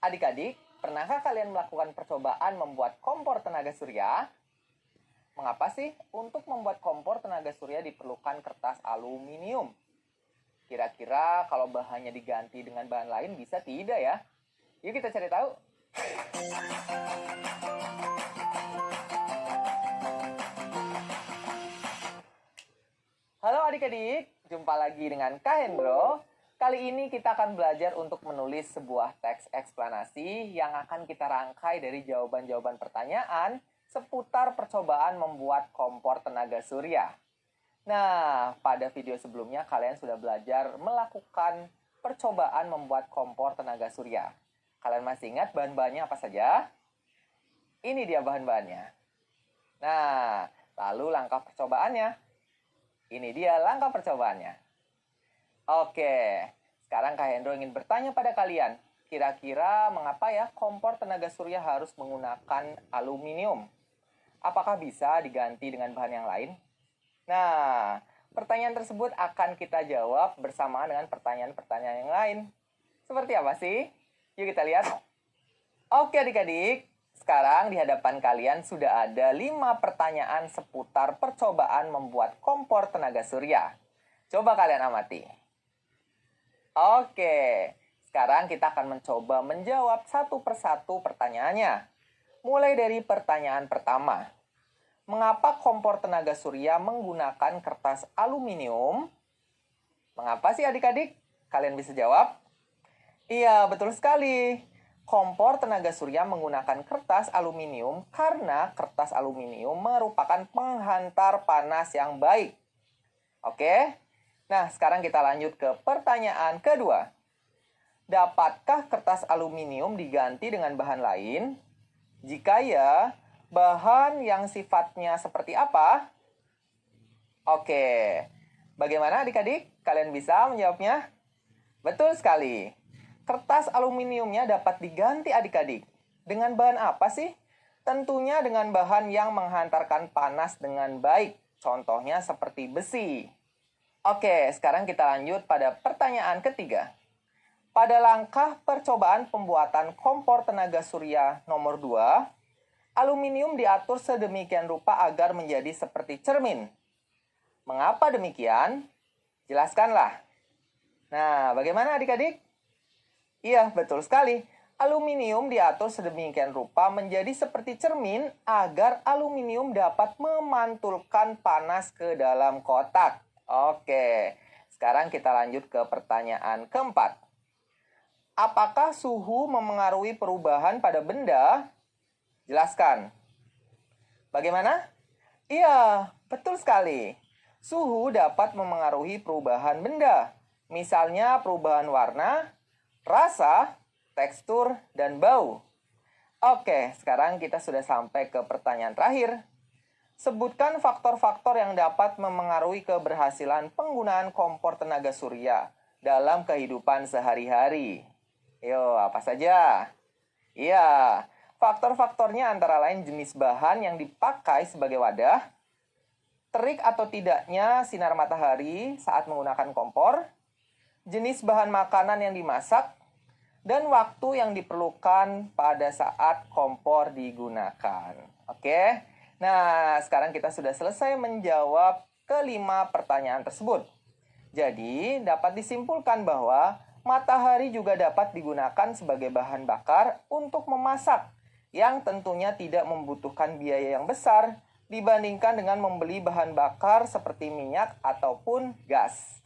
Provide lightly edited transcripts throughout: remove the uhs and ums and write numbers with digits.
Adik-adik, pernahkah kalian melakukan percobaan membuat kompor tenaga surya? Mengapa sih untuk membuat kompor tenaga surya diperlukan kertas aluminium? Kira-kira kalau bahannya diganti dengan bahan lain bisa tidak ya? Yuk kita cari tahu. Halo adik-adik, jumpa lagi dengan Kak Hendro. Kali ini kita akan belajar untuk menulis sebuah teks eksplanasi yang akan kita rangkai dari jawaban-jawaban pertanyaan seputar percobaan membuat kompor tenaga surya. Nah, pada video sebelumnya kalian sudah belajar melakukan percobaan membuat kompor tenaga surya. Kalian masih ingat bahan-bahannya apa saja? Ini dia bahan-bahannya. Nah, lalu langkah percobaannya. Ini dia langkah percobaannya. Oke, sekarang Kak Hendro ingin bertanya pada kalian. Kira-kira mengapa ya kompor tenaga surya harus menggunakan aluminium? Apakah bisa diganti dengan bahan yang lain? Nah, pertanyaan tersebut akan kita jawab bersamaan dengan pertanyaan-pertanyaan yang lain. Seperti apa sih? Yuk kita lihat. Oke adik-adik, sekarang di hadapan kalian sudah ada 5 pertanyaan seputar percobaan membuat kompor tenaga surya. Coba kalian amati. Oke, sekarang kita akan mencoba menjawab satu persatu pertanyaannya. Mulai dari pertanyaan pertama. Mengapa kompor tenaga surya menggunakan kertas aluminium? Mengapa sih adik-adik? Kalian bisa jawab? Iya, betul sekali. Kompor tenaga surya menggunakan kertas aluminium karena kertas aluminium merupakan penghantar panas yang baik. Oke? Nah, sekarang kita lanjut ke pertanyaan kedua. Dapatkah kertas aluminium diganti dengan bahan lain? Jika ya, bahan yang sifatnya seperti apa? Oke, bagaimana adik-adik? Kalian bisa menjawabnya? Betul sekali. Kertas aluminiumnya dapat diganti adik-adik. Dengan bahan apa sih? Tentunya dengan bahan yang menghantarkan panas dengan baik. Contohnya seperti besi. Oke, sekarang kita lanjut pada pertanyaan ketiga. Pada langkah percobaan pembuatan kompor tenaga surya nomor 2, aluminium diatur sedemikian rupa agar menjadi seperti cermin. Mengapa demikian? Jelaskanlah. Nah, bagaimana adik-adik? Iya, betul sekali. Aluminium diatur sedemikian rupa menjadi seperti cermin agar aluminium dapat memantulkan panas ke dalam kotak. Oke, sekarang kita lanjut ke pertanyaan keempat. Apakah suhu memengaruhi perubahan pada benda? Jelaskan. Bagaimana? Iya, betul sekali. Suhu dapat memengaruhi perubahan benda. Misalnya perubahan warna, rasa, tekstur, dan bau. Oke, sekarang kita sudah sampai ke pertanyaan terakhir. Sebutkan faktor-faktor yang dapat memengaruhi keberhasilan penggunaan kompor tenaga surya dalam kehidupan sehari-hari. Yo, apa saja? Iya, faktor-faktornya antara lain jenis bahan yang dipakai sebagai wadah, terik atau tidaknya sinar matahari saat menggunakan kompor, jenis bahan makanan yang dimasak, dan waktu yang diperlukan pada saat kompor digunakan. Oke? Nah, sekarang kita sudah selesai menjawab kelima pertanyaan tersebut. Jadi, dapat disimpulkan bahwa matahari juga dapat digunakan sebagai bahan bakar untuk memasak, yang tentunya tidak membutuhkan biaya yang besar dibandingkan dengan membeli bahan bakar seperti minyak ataupun gas.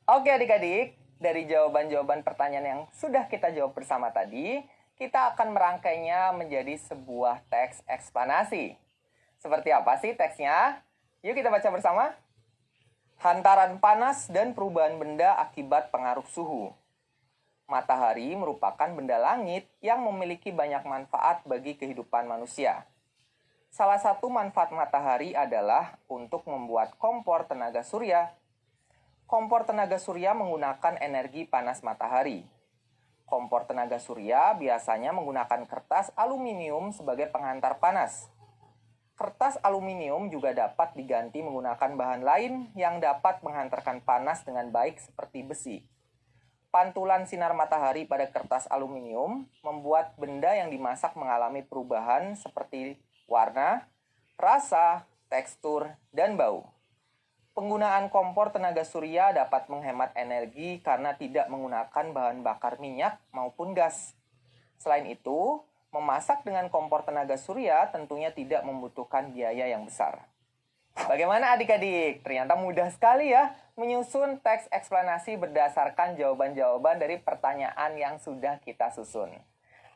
Oke adik-adik, dari jawaban-jawaban pertanyaan yang sudah kita jawab bersama tadi, kita akan merangkainya menjadi sebuah teks eksplanasi. Seperti apa sih teksnya? Yuk kita baca bersama. Hantaran panas dan perubahan benda akibat pengaruh suhu. Matahari merupakan benda langit yang memiliki banyak manfaat bagi kehidupan manusia. Salah satu manfaat matahari adalah untuk membuat kompor tenaga surya. Kompor tenaga surya menggunakan energi panas matahari. Kompor tenaga surya biasanya menggunakan kertas aluminium sebagai penghantar panas. Kertas aluminium juga dapat diganti menggunakan bahan lain yang dapat menghantarkan panas dengan baik seperti besi. Pantulan sinar matahari pada kertas aluminium membuat benda yang dimasak mengalami perubahan seperti warna, rasa, tekstur, dan bau. Penggunaan kompor tenaga surya dapat menghemat energi karena tidak menggunakan bahan bakar minyak maupun gas. Selain itu, memasak dengan kompor tenaga surya tentunya tidak membutuhkan biaya yang besar. Bagaimana adik-adik? Ternyata mudah sekali ya menyusun teks eksplanasi berdasarkan jawaban-jawaban dari pertanyaan yang sudah kita susun.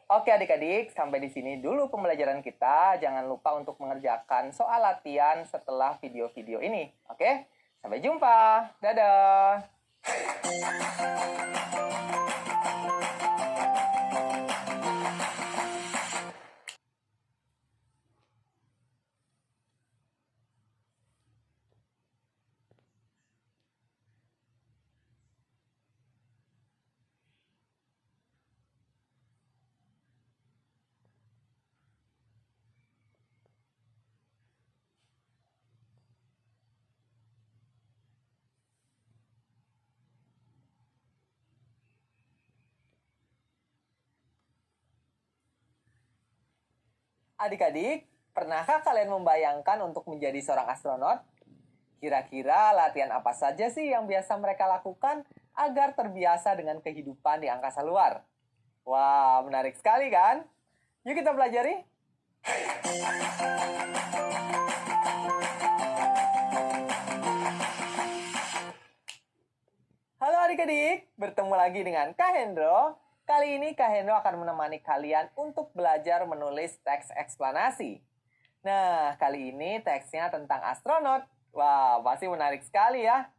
Oke adik-adik, sampai di sini dulu pembelajaran kita. Jangan lupa untuk mengerjakan soal latihan setelah video-video ini. Oke, sampai jumpa. Dadah. Adik-adik, pernahkah kalian membayangkan untuk menjadi seorang astronot? Kira-kira latihan apa saja sih yang biasa mereka lakukan agar terbiasa dengan kehidupan di angkasa luar? Wah, menarik sekali kan? Yuk kita pelajari. Halo adik-adik, bertemu lagi dengan Kak Hendro. Kali ini Kak Hendro akan menemani kalian untuk belajar menulis teks eksplanasi. Nah, kali ini teksnya tentang astronot. Wah, pasti menarik sekali ya.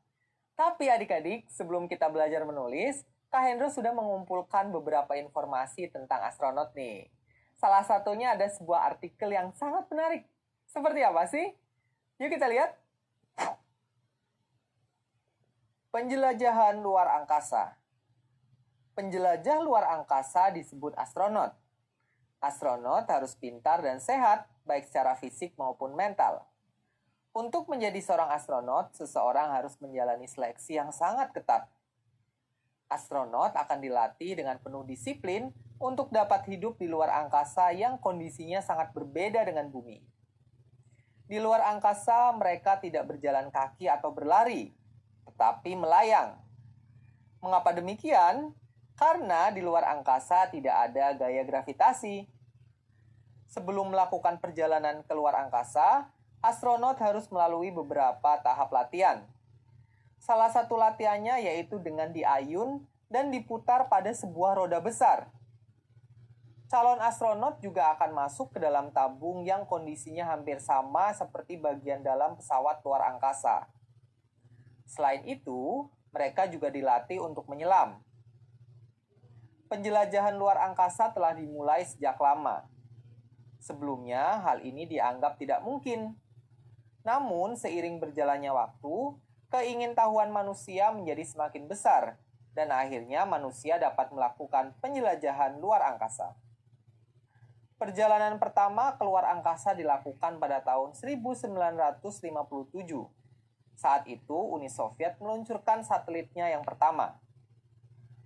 Tapi adik-adik, sebelum kita belajar menulis, Kak Hendro sudah mengumpulkan beberapa informasi tentang astronot nih. Salah satunya ada sebuah artikel yang sangat menarik. Seperti apa sih? Yuk kita lihat. Penjelajahan luar angkasa. Penjelajah luar angkasa disebut astronot. Astronot harus pintar dan sehat, baik secara fisik maupun mental. Untuk menjadi seorang astronot, seseorang harus menjalani seleksi yang sangat ketat. Astronot akan dilatih dengan penuh disiplin untuk dapat hidup di luar angkasa yang kondisinya sangat berbeda dengan bumi. Di luar angkasa, mereka tidak berjalan kaki atau berlari, tetapi melayang. Mengapa demikian? Karena di luar angkasa tidak ada gaya gravitasi. Sebelum melakukan perjalanan ke luar angkasa, astronot harus melalui beberapa tahap latihan. Salah satu latihannya yaitu dengan diayun dan diputar pada sebuah roda besar. Calon astronot juga akan masuk ke dalam tabung yang kondisinya hampir sama seperti bagian dalam pesawat luar angkasa. Selain itu, mereka juga dilatih untuk menyelam. Penjelajahan luar angkasa telah dimulai sejak lama. Sebelumnya, hal ini dianggap tidak mungkin. Namun, seiring berjalannya waktu, keingintahuan manusia menjadi semakin besar, dan akhirnya manusia dapat melakukan penjelajahan luar angkasa. Perjalanan pertama ke luar angkasa dilakukan pada tahun 1957. Saat itu, Uni Soviet meluncurkan satelitnya yang pertama.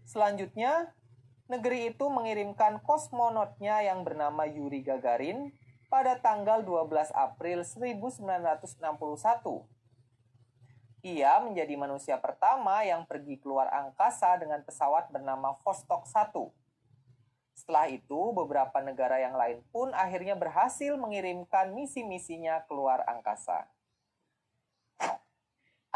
Selanjutnya, negeri itu mengirimkan kosmonotnya yang bernama Yuri Gagarin pada tanggal 12 April 1961. Ia menjadi manusia pertama yang pergi keluar angkasa dengan pesawat bernama Vostok 1. Setelah itu, beberapa negara yang lain pun akhirnya berhasil mengirimkan misi-misinya keluar angkasa.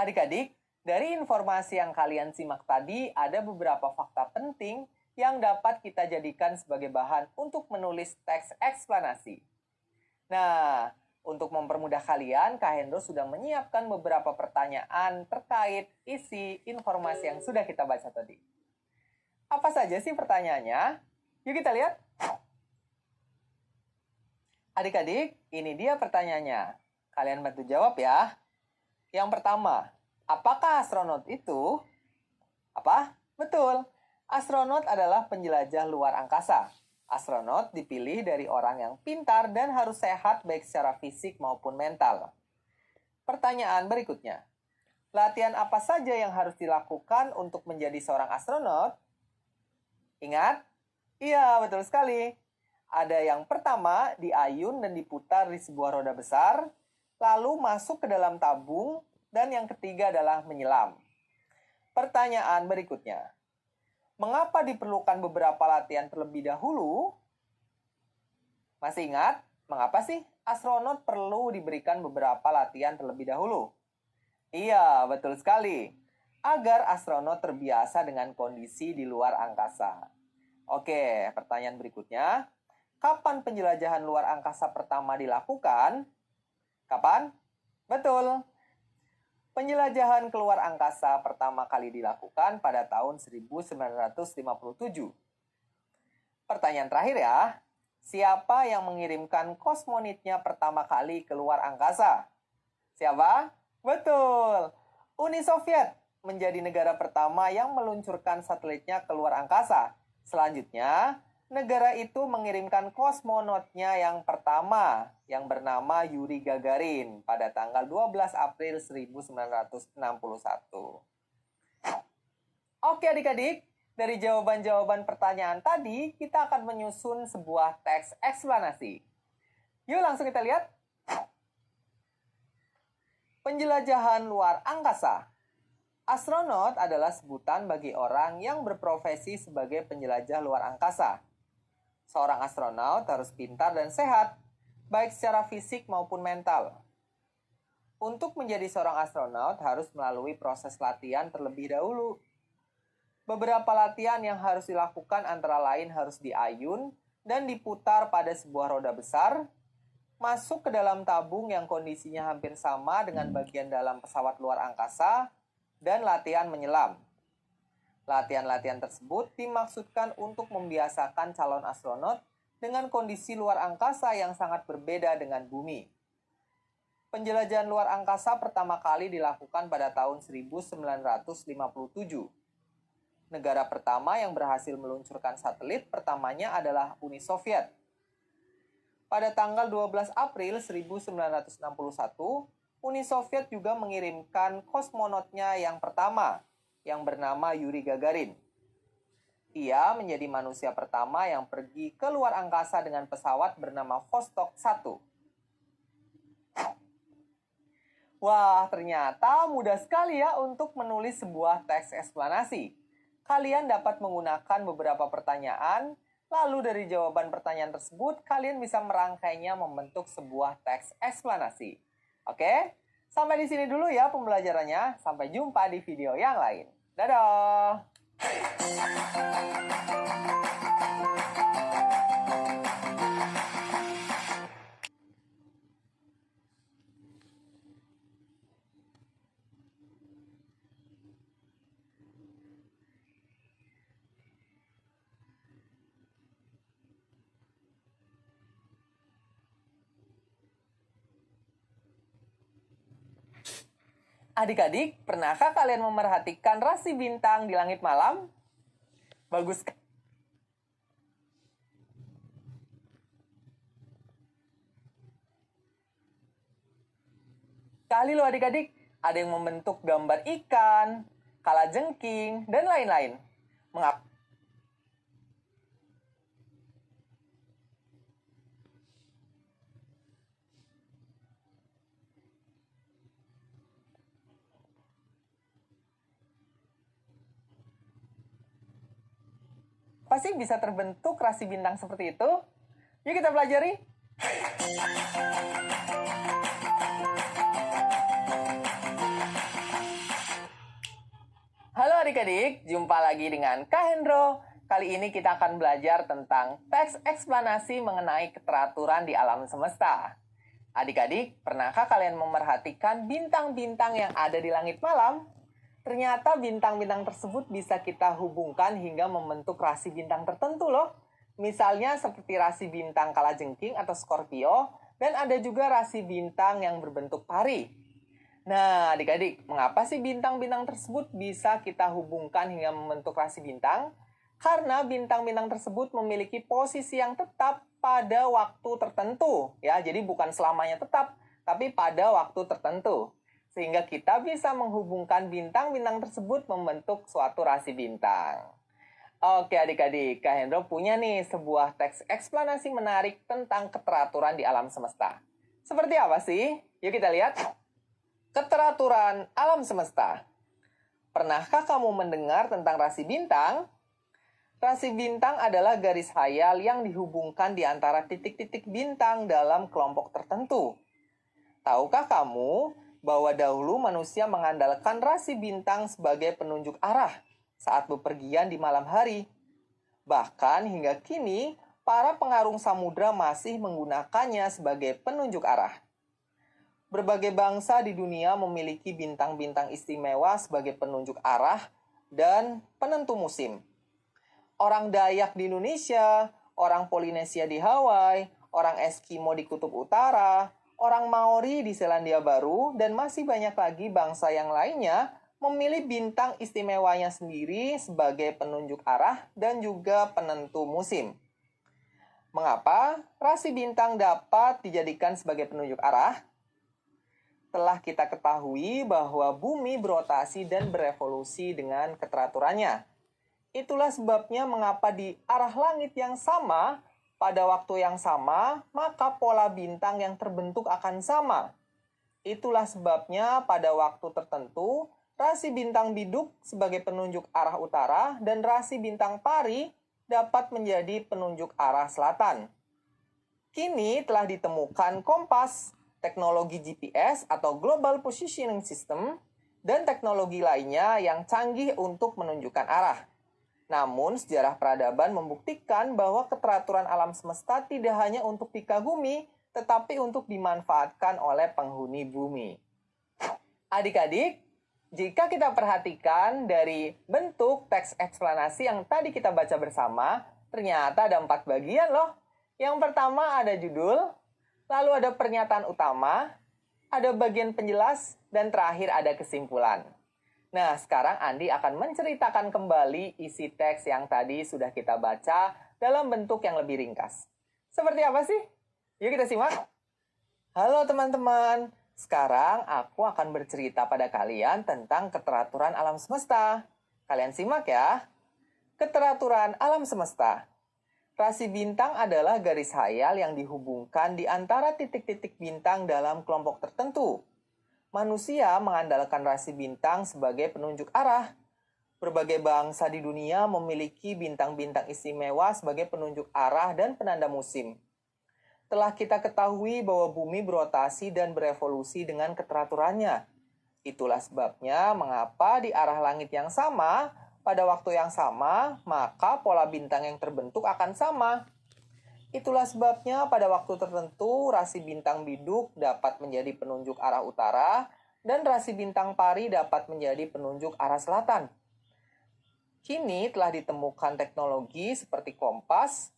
Adik-adik, dari informasi yang kalian simak tadi, ada beberapa fakta penting yang dapat kita jadikan sebagai bahan untuk menulis teks eksplanasi. Nah, untuk mempermudah kalian, Kak Hendro sudah menyiapkan beberapa pertanyaan terkait isi informasi yang sudah kita baca tadi. Apa saja sih pertanyaannya? Yuk kita lihat. Adik-adik, ini dia pertanyaannya. Kalian bantu jawab ya. Yang pertama, apakah astronot itu? Apa? Betul. Astronot adalah penjelajah luar angkasa. Astronot dipilih dari orang yang pintar dan harus sehat baik secara fisik maupun mental. Pertanyaan berikutnya. Latihan apa saja yang harus dilakukan untuk menjadi seorang astronot? Ingat? Iya, betul sekali. Ada yang pertama diayun dan diputar di sebuah roda besar, lalu masuk ke dalam tabung, dan yang ketiga adalah menyelam. Pertanyaan berikutnya. Mengapa diperlukan beberapa latihan terlebih dahulu? Masih ingat? Mengapa sih astronot perlu diberikan beberapa latihan terlebih dahulu? Iya, betul sekali. Agar astronot terbiasa dengan kondisi di luar angkasa. Oke, pertanyaan berikutnya. Kapan penjelajahan luar angkasa pertama dilakukan? Kapan? Betul. Penjelajahan keluar angkasa pertama kali dilakukan pada tahun 1957. Pertanyaan terakhir ya. Siapa yang mengirimkan kosmonitnya pertama kali keluar angkasa? Siapa? Betul. Uni Soviet menjadi negara pertama yang meluncurkan satelitnya keluar angkasa. Selanjutnya, negara itu mengirimkan kosmonotnya yang pertama yang bernama Yuri Gagarin pada tanggal 12 April 1961. Oke adik-adik, dari jawaban-jawaban pertanyaan tadi, kita akan menyusun sebuah teks eksplanasi. Yuk langsung kita lihat. Penjelajahan luar angkasa. Astronot adalah sebutan bagi orang yang berprofesi sebagai penjelajah luar angkasa. Seorang astronot harus pintar dan sehat, baik secara fisik maupun mental. Untuk menjadi seorang astronot harus melalui proses latihan terlebih dahulu. Beberapa latihan yang harus dilakukan antara lain harus diayun dan diputar pada sebuah roda besar, masuk ke dalam tabung yang kondisinya hampir sama dengan bagian dalam pesawat luar angkasa, dan latihan menyelam. Latihan-latihan tersebut dimaksudkan untuk membiasakan calon astronot dengan kondisi luar angkasa yang sangat berbeda dengan bumi. Penjelajahan luar angkasa pertama kali dilakukan pada tahun 1957. Negara pertama yang berhasil meluncurkan satelit pertamanya adalah Uni Soviet. Pada tanggal 12 April 1961, Uni Soviet juga mengirimkan kosmonotnya yang pertama, yang bernama Yuri Gagarin. Ia menjadi manusia pertama yang pergi ke luar angkasa dengan pesawat bernama Vostok 1. Wah, ternyata mudah sekali ya untuk menulis sebuah teks eksplanasi. Kalian dapat menggunakan beberapa pertanyaan, lalu dari jawaban pertanyaan tersebut, kalian bisa merangkainya membentuk sebuah teks eksplanasi. Oke, sampai di sini dulu ya pembelajarannya. Sampai jumpa di video yang lain. Dadah! Adik-adik, pernahkah kalian memerhatikan rasi bintang di langit malam? Bagus sekali loh adik-adik. Ada yang membentuk gambar ikan, kalajengking, dan lain-lain. Mengapa? Apa sih bisa terbentuk rasi bintang seperti itu? Yuk kita pelajari. Halo adik-adik, jumpa lagi dengan Kak Hendro. Kali ini kita akan belajar tentang teks eksplanasi mengenai keteraturan di alam semesta. Adik-adik, pernahkah kalian memerhatikan bintang-bintang yang ada di langit malam? Ternyata bintang-bintang tersebut bisa kita hubungkan hingga membentuk rasi bintang tertentu loh. Misalnya seperti rasi bintang kalajengking atau Scorpio, dan ada juga rasi bintang yang berbentuk pari. Nah, adik-adik, mengapa sih bintang-bintang tersebut bisa kita hubungkan hingga membentuk rasi bintang? Karena bintang-bintang tersebut memiliki posisi yang tetap pada waktu tertentu. Ya, jadi bukan selamanya tetap, tapi pada waktu tertentu. Sehingga kita bisa menghubungkan bintang-bintang tersebut membentuk suatu rasi bintang. Oke adik-adik, Kak Hendro punya nih sebuah teks eksplanasi menarik tentang keteraturan di alam semesta. Seperti apa sih? Yuk kita lihat. Keteraturan alam semesta. Pernahkah kamu mendengar tentang rasi bintang? Rasi bintang adalah garis khayal yang dihubungkan di antara titik-titik bintang dalam kelompok tertentu. Tahukah kamu bahwa dahulu manusia mengandalkan rasi bintang sebagai penunjuk arah saat bepergian di malam hari? Bahkan hingga kini, para pengarung samudra masih menggunakannya sebagai penunjuk arah. Berbagai bangsa di dunia memiliki bintang-bintang istimewa sebagai penunjuk arah dan penentu musim. Orang Dayak di Indonesia, orang Polinesia di Hawaii, orang Eskimo di Kutub Utara, orang Maori di Selandia Baru, dan masih banyak lagi bangsa yang lainnya memilih bintang istimewanya sendiri sebagai penunjuk arah dan juga penentu musim. Mengapa rasi bintang dapat dijadikan sebagai penunjuk arah? Telah kita ketahui bahwa bumi berotasi dan berevolusi dengan keteraturannya. Itulah sebabnya mengapa di arah langit yang sama, pada waktu yang sama, maka pola bintang yang terbentuk akan sama. Itulah sebabnya pada waktu tertentu, rasi bintang biduk sebagai penunjuk arah utara dan rasi bintang pari dapat menjadi penunjuk arah selatan. Kini telah ditemukan kompas, teknologi GPS atau Global Positioning System, dan teknologi lainnya yang canggih untuk menunjukkan arah. Namun, sejarah peradaban membuktikan bahwa keteraturan alam semesta tidak hanya untuk dikagumi, tetapi untuk dimanfaatkan oleh penghuni bumi. Adik-adik, jika kita perhatikan dari bentuk teks eksplanasi yang tadi kita baca bersama, ternyata ada 4 bagian loh. Yang pertama ada judul, lalu ada pernyataan utama, ada bagian penjelas, dan terakhir ada kesimpulan. Nah, sekarang Andi akan menceritakan kembali isi teks yang tadi sudah kita baca dalam bentuk yang lebih ringkas. Seperti apa sih? Yuk kita simak. Halo teman-teman. Sekarang aku akan bercerita pada kalian tentang keteraturan alam semesta. Kalian simak ya. Keteraturan alam semesta. Rasi bintang adalah garis khayal yang dihubungkan di antara titik-titik bintang dalam kelompok tertentu. Manusia mengandalkan rasi bintang sebagai penunjuk arah. Berbagai bangsa di dunia memiliki bintang-bintang istimewa sebagai penunjuk arah dan penanda musim. Telah kita ketahui bahwa bumi berotasi dan berevolusi dengan keteraturannya. Itulah sebabnya mengapa di arah langit yang sama, pada waktu yang sama, maka pola bintang yang terbentuk akan sama. Itulah sebabnya pada waktu tertentu rasi bintang biduk dapat menjadi penunjuk arah utara dan rasi bintang pari dapat menjadi penunjuk arah selatan. Kini telah ditemukan teknologi seperti kompas,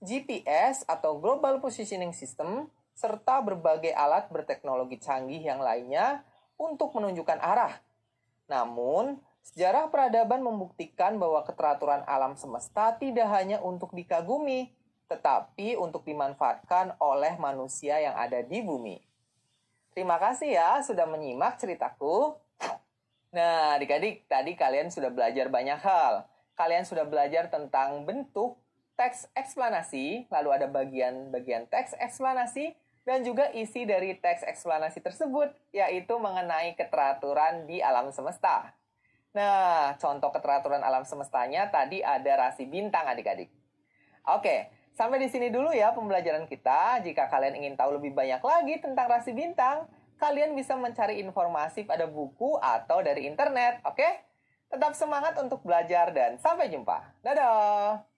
GPS atau Global Positioning System, serta berbagai alat berteknologi canggih yang lainnya untuk menunjukkan arah. Namun, sejarah peradaban membuktikan bahwa keteraturan alam semesta tidak hanya untuk dikagumi, tetapi untuk dimanfaatkan oleh manusia yang ada di bumi. Terima kasih ya sudah menyimak ceritaku. Nah, adik-adik, tadi kalian sudah belajar banyak hal. Kalian sudah belajar tentang bentuk teks eksplanasi, lalu ada bagian-bagian teks eksplanasi, dan juga isi dari teks eksplanasi tersebut, yaitu mengenai keteraturan di alam semesta. Nah, contoh keteraturan alam semestanya tadi ada rasi bintang adik-adik. Oke, sampai di sini dulu ya pembelajaran kita. Jika kalian ingin tahu lebih banyak lagi tentang rasi bintang, kalian bisa mencari informasi pada buku atau dari internet, oke? Tetap semangat untuk belajar dan sampai jumpa. Dadah!